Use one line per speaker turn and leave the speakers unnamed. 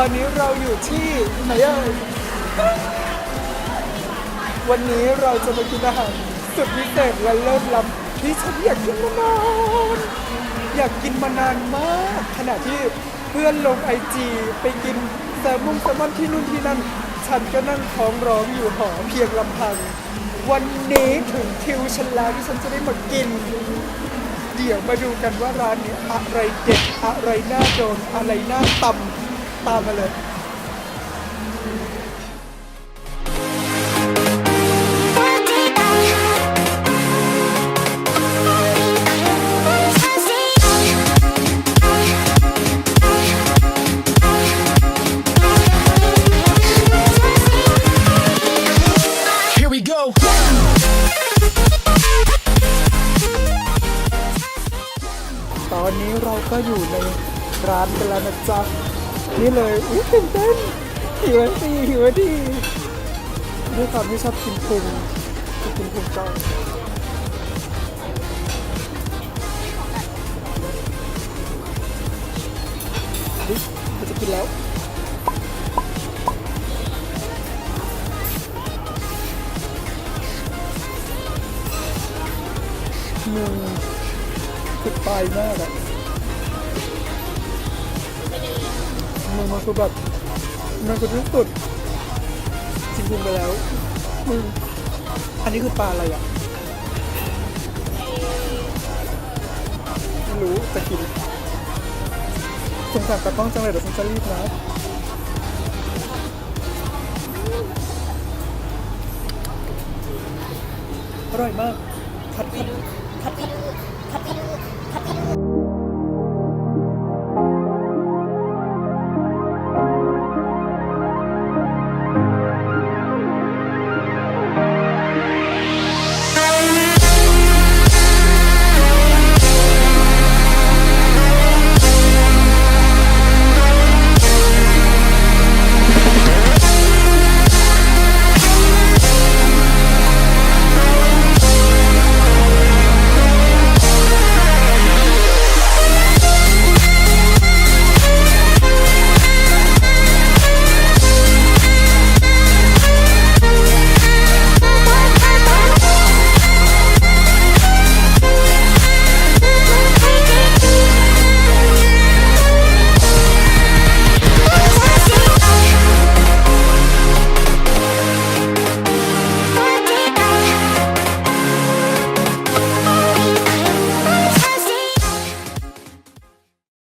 อนนี้เราอยู่ที่ไหนเอ่ยวันนี้เราจะมากินอาหารสุดพิเศษและเริ่มล้ำที่ฉันอยากกินมานานมากขณะที่เพื่อนลงIGไปกินแซลมอนที่นู่นที่นั่นฉันก็นั่งท้องร้องอยู่หอเพียงลำพังวันนี้ถึงคิวฉันแล้วที่ฉันจะได้มากินเดี๋ยวมาดูกันว่าร้านนี้อะไรเด็ดอะไรน่าโดนอะไรน่าตำตามมาเลย ตอนนี้เราก็อยู่ในร้านกันแล้วนะจ๊ะนี่เลยตื่นเต้นหิวดีด้วยความที่ชอบกินพุงก็เราจะกินแล้วมือคือปลายมากอะมือมันคือแบบมันคือที่สุดจริงๆไปแล้วมืออันนี้คือปลาอะไรอะไม่รู้จะกินสงสารตากล้องจังเลยเดี๋ยวฉันจะรีบนะอร่อยมากคัด